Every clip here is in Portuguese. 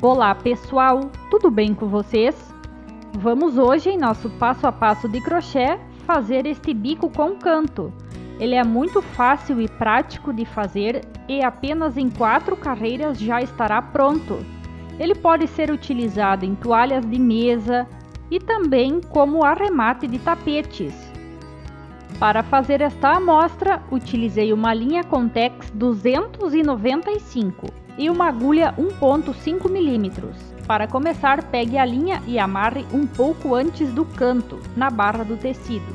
Olá pessoal, tudo bem com vocês? Vamos hoje em nosso passo a passo de crochê fazer este bico com canto. Ele é muito fácil e prático de fazer e apenas em 4 carreiras já estará pronto. Ele pode ser utilizado em toalhas de mesa e também como arremate de tapetes. Para fazer esta amostra, utilizei uma linha Contex 295 e uma agulha 1,5 mm. Para começar, pegue a linha e amarre um pouco antes do canto, na barra do tecido.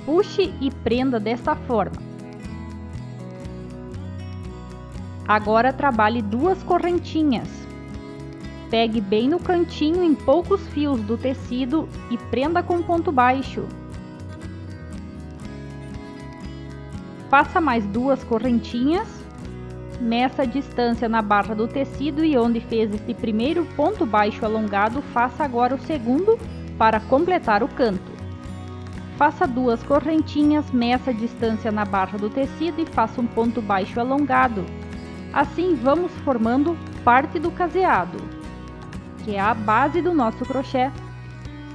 Puxe e prenda desta forma. Agora trabalhe 2 correntinhas. Pegue bem no cantinho em poucos fios do tecido e prenda com ponto baixo. Faça mais 2 correntinhas. Meça a distância na barra do tecido e onde fez este primeiro ponto baixo alongado, faça agora o segundo para completar o canto. Faça 2 correntinhas, meça a distância na barra do tecido e faça um ponto baixo alongado. Assim vamos formando parte do caseado, que é a base do nosso crochê.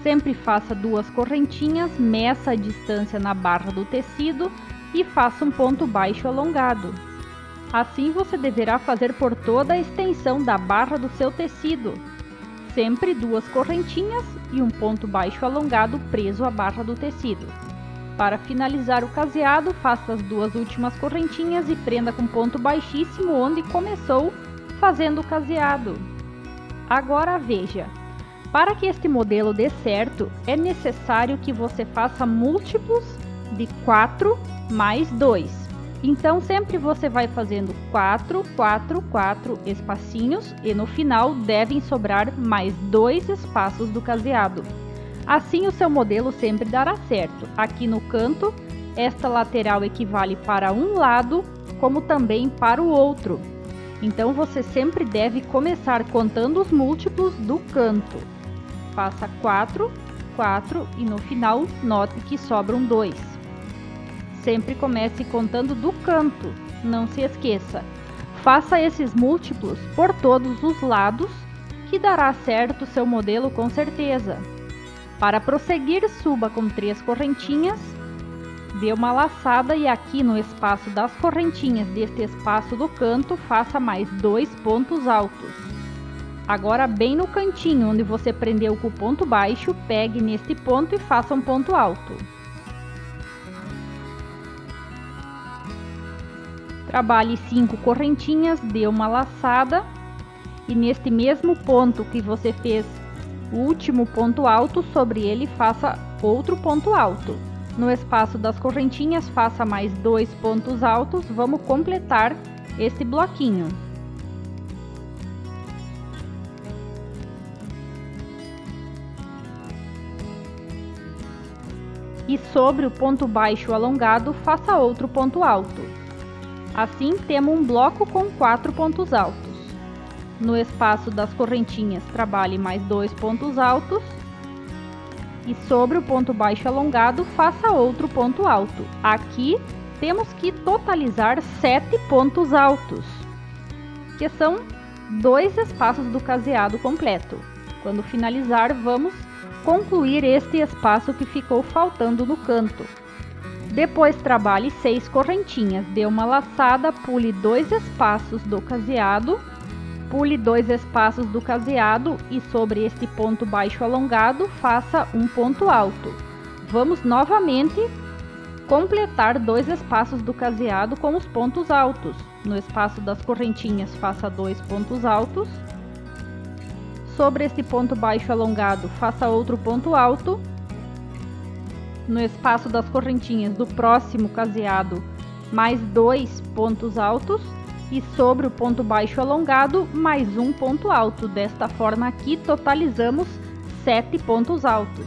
Sempre faça 2 correntinhas, meça a distância na barra do tecido e faça um ponto baixo alongado. Assim você deverá fazer por toda a extensão da barra do seu tecido. Sempre 2 correntinhas e um ponto baixo alongado preso à barra do tecido. Para finalizar o caseado, faça as 2 últimas correntinhas e prenda com ponto baixíssimo onde começou fazendo o caseado. Agora veja, para que este modelo dê certo, é necessário que você faça múltiplos de 4 mais 2. Então sempre você vai fazendo 4, 4, 4 espacinhos e no final devem sobrar mais 2 espaços do caseado. Assim o seu modelo sempre dará certo. Aqui no canto, esta lateral equivale para um lado, como também para o outro. Então você sempre deve começar contando os múltiplos do canto. Faça 4, 4 e no final note que sobram 2. Sempre comece contando do canto, não se esqueça. Faça esses múltiplos por todos os lados, que dará certo o seu modelo com certeza. Para prosseguir, suba com 3 correntinhas, dê uma laçada e aqui no espaço das correntinhas deste espaço do canto, faça mais 2 pontos altos. Agora bem no cantinho onde você prendeu com o ponto baixo, pegue neste ponto e faça um ponto alto. Trabalhe 5 correntinhas, dê uma laçada e neste mesmo ponto que você fez o último ponto alto, sobre ele faça outro ponto alto. No espaço das correntinhas, faça mais 2 pontos altos, vamos completar esse bloquinho. E sobre o ponto baixo alongado, faça outro ponto alto. Assim, temos um bloco com 4 pontos altos. No espaço das correntinhas, trabalhe mais 2 pontos altos. E sobre o ponto baixo alongado, faça outro ponto alto. Aqui, temos que totalizar 7 pontos altos, que são 2 espaços do caseado completo. Quando finalizar, vamos concluir este espaço que ficou faltando no canto. Depois trabalhe 6 correntinhas, dê uma laçada, pule 2 espaços do caseado, pule 2 espaços do caseado e sobre este ponto baixo alongado, faça um ponto alto. Vamos novamente completar 2 espaços do caseado com os pontos altos. No espaço das correntinhas, faça 2 pontos altos. Sobre este ponto baixo alongado, faça outro ponto alto. No espaço das correntinhas do próximo caseado, mais 2 pontos altos e sobre o ponto baixo alongado, mais um ponto alto. Desta forma aqui, totalizamos 7 pontos altos.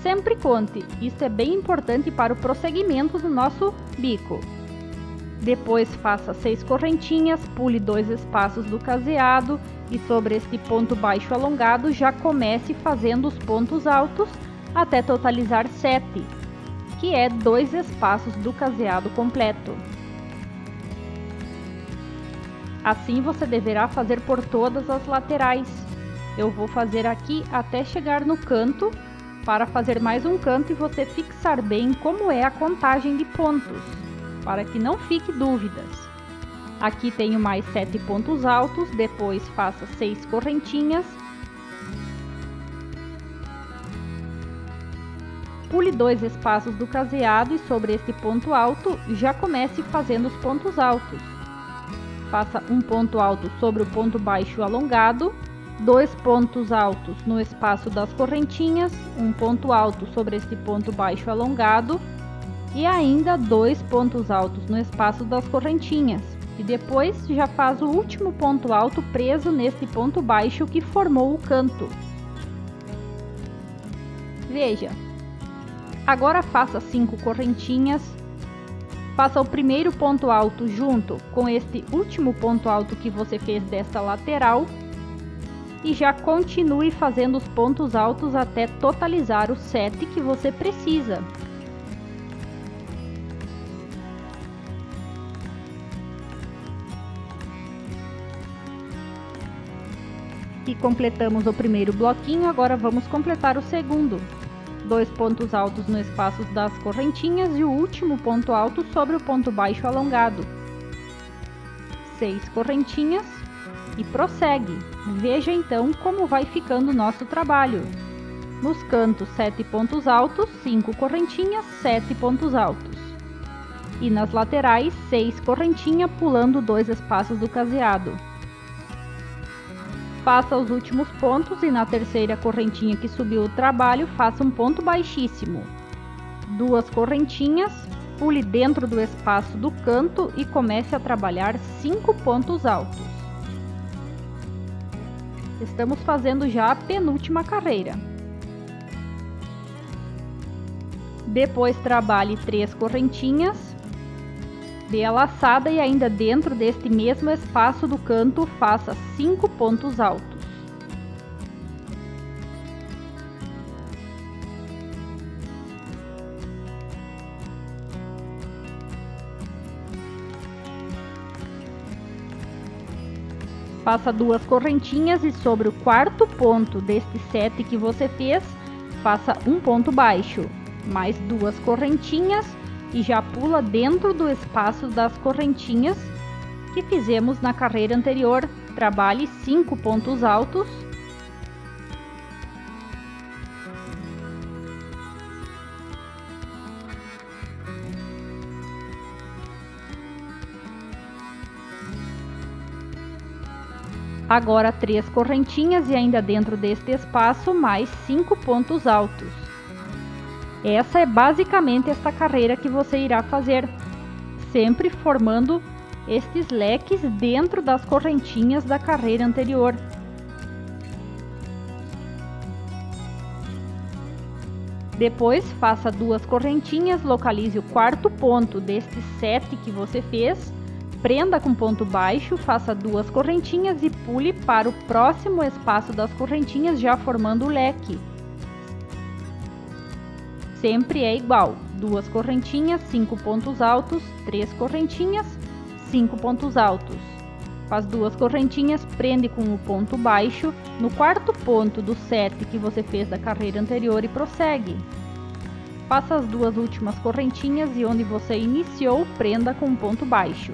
Sempre conte, isso é bem importante para o prosseguimento do nosso bico. Depois faça 6 correntinhas, pule 2 espaços do caseado e sobre este ponto baixo alongado, já comece fazendo os pontos altos até totalizar 7, que é 2 espaços do caseado completo. Assim você deverá fazer por todas as laterais. Eu vou fazer aqui até chegar no canto, para fazer mais um canto e você fixar bem como é a contagem de pontos, para que não fique dúvidas. Aqui tenho mais 7 pontos altos, depois faça 6 correntinhas. Pule 2 espaços do caseado e sobre este ponto alto, já comece fazendo os pontos altos. Faça um ponto alto sobre o ponto baixo alongado, 2 pontos altos no espaço das correntinhas, um ponto alto sobre este ponto baixo alongado e ainda 2 pontos altos no espaço das correntinhas. E depois já faz o último ponto alto preso neste ponto baixo que formou o canto. Veja, agora faça 5 correntinhas. Faça o primeiro ponto alto junto com este último ponto alto que você fez desta lateral e já continue fazendo os pontos altos até totalizar os 7 que você precisa. E completamos o primeiro bloquinho, agora vamos completar o segundo. 2 pontos altos no espaço das correntinhas e o último ponto alto sobre o ponto baixo alongado. 6 correntinhas e prossegue. Veja então como vai ficando o nosso trabalho. Nos cantos 7 pontos altos, 5 correntinhas, 7 pontos altos. E nas laterais 6 correntinhas pulando 2 espaços do caseado. Faça os últimos pontos e na terceira correntinha que subiu o trabalho, faça um ponto baixíssimo. 2 correntinhas, pule dentro do espaço do canto e comece a trabalhar 5 pontos altos. Estamos fazendo já a penúltima carreira. Depois trabalhe 3 correntinhas, dê a laçada e ainda dentro deste mesmo espaço do canto faça 5 pontos altos. Faça 2 correntinhas e sobre o quarto ponto deste 7 que você fez, faça um ponto baixo, mais 2 correntinhas e já pula dentro do espaço das correntinhas que fizemos na carreira anterior. Trabalhe 5 pontos altos. Agora 3 correntinhas e ainda dentro deste espaço mais 5 pontos altos. Essa é basicamente esta carreira que você irá fazer, sempre formando estes leques dentro das correntinhas da carreira anterior. Depois faça 2 correntinhas, localize o quarto ponto deste 7 que você fez, prenda com ponto baixo, faça 2 correntinhas e pule para o próximo espaço das correntinhas, já formando o leque. Sempre é igual, 2 correntinhas, 5 pontos altos, 3 correntinhas, 5 pontos altos. Faz 2 correntinhas, prende com o ponto baixo no quarto ponto do 7 que você fez da carreira anterior e prossegue. Faça as 2 últimas correntinhas e onde você iniciou, prenda com um ponto baixo.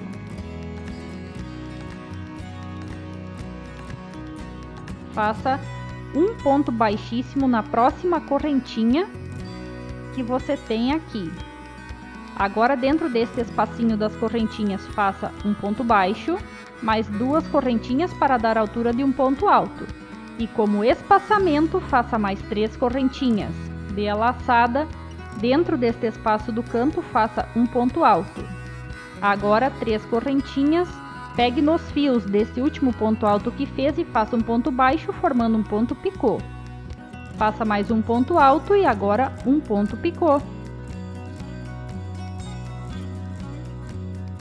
Faça um ponto baixíssimo na próxima correntinha que você tem aqui. Agora dentro deste espacinho das correntinhas faça um ponto baixo, mais 2 correntinhas para dar altura de um ponto alto. E como espaçamento faça mais 3 correntinhas, dê a laçada, dentro deste espaço do canto faça um ponto alto. Agora 3 correntinhas, pegue nos fios desse último ponto alto que fez e faça um ponto baixo formando um ponto picô. Faça mais um ponto alto e agora um ponto picô.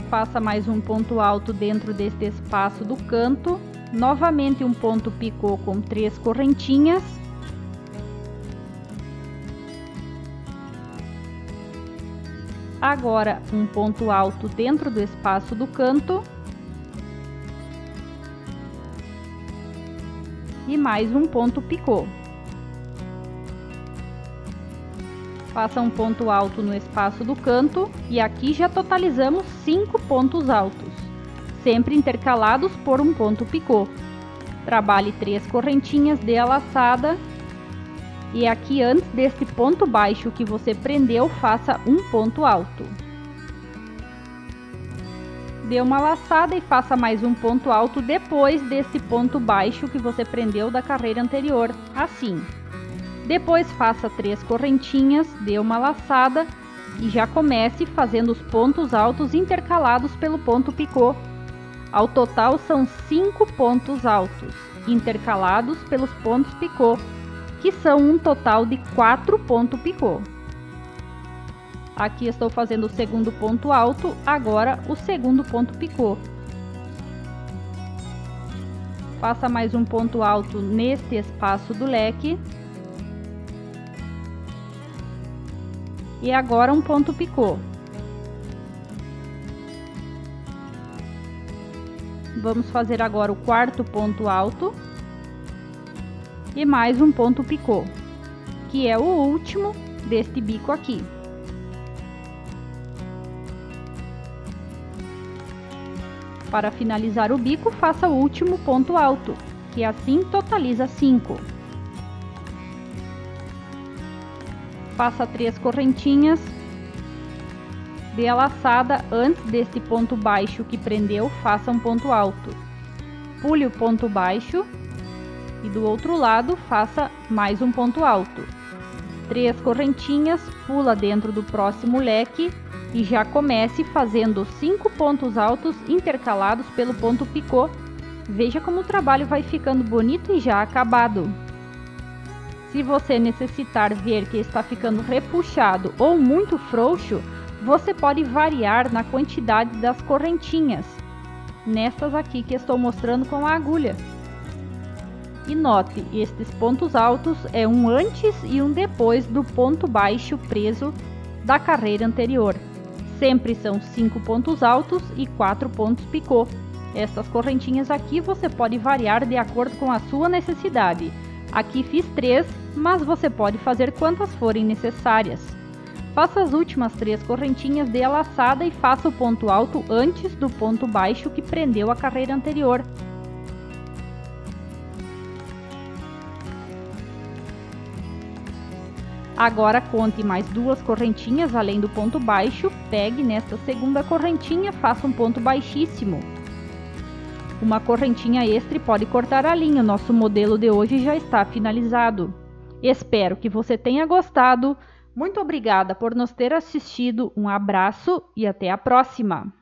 Faça mais um ponto alto dentro deste espaço do canto, novamente um ponto picô com 3 correntinhas. Agora um ponto alto dentro do espaço do canto. e mais um ponto picô. Faça um ponto alto no espaço do canto e aqui já totalizamos 5 pontos altos, sempre intercalados por um ponto picô. Trabalhe 3 correntinhas de laçada e aqui antes deste ponto baixo que você prendeu, faça um ponto alto. Dê uma laçada e faça mais um ponto alto depois desse ponto baixo que você prendeu da carreira anterior, assim. Depois faça 3 correntinhas, dê uma laçada e já comece fazendo os pontos altos intercalados pelo ponto picô. Ao total são 5 pontos altos, intercalados pelos pontos picô, que são um total de 4 pontos picô. Aqui estou fazendo o segundo ponto alto, agora o segundo ponto picô. Faça mais um ponto alto neste espaço do leque. E agora um ponto picô. Vamos fazer agora o quarto ponto alto. E mais um ponto picô, que é o último deste bico aqui. Para finalizar o bico, faça o último ponto alto, que assim totaliza 5. Faça 3 correntinhas, dê a laçada antes deste ponto baixo que prendeu, faça um ponto alto. Pule o ponto baixo e do outro lado faça mais um ponto alto. 3 correntinhas, pula dentro do próximo leque e já comece fazendo 5 pontos altos intercalados pelo ponto picô. Veja como o trabalho vai ficando bonito e já acabado. Se você necessitar ver que está ficando repuxado ou muito frouxo, você pode variar na quantidade das correntinhas, nestas aqui que estou mostrando com a agulha. E note, estes pontos altos é um antes e um depois do ponto baixo preso da carreira anterior. Sempre são 5 pontos altos e 4 pontos picô. Estas correntinhas aqui você pode variar de acordo com a sua necessidade. Aqui fiz 3, mas você pode fazer quantas forem necessárias. Faça as últimas 3 correntinhas de laçada e faça o ponto alto antes do ponto baixo que prendeu a carreira anterior. Agora conte mais 2 correntinhas além do ponto baixo, pegue nesta segunda correntinha, faça um ponto baixíssimo. Uma correntinha extra e pode cortar a linha, o nosso modelo de hoje já está finalizado. Espero que você tenha gostado, muito obrigada por nos ter assistido, um abraço e até a próxima!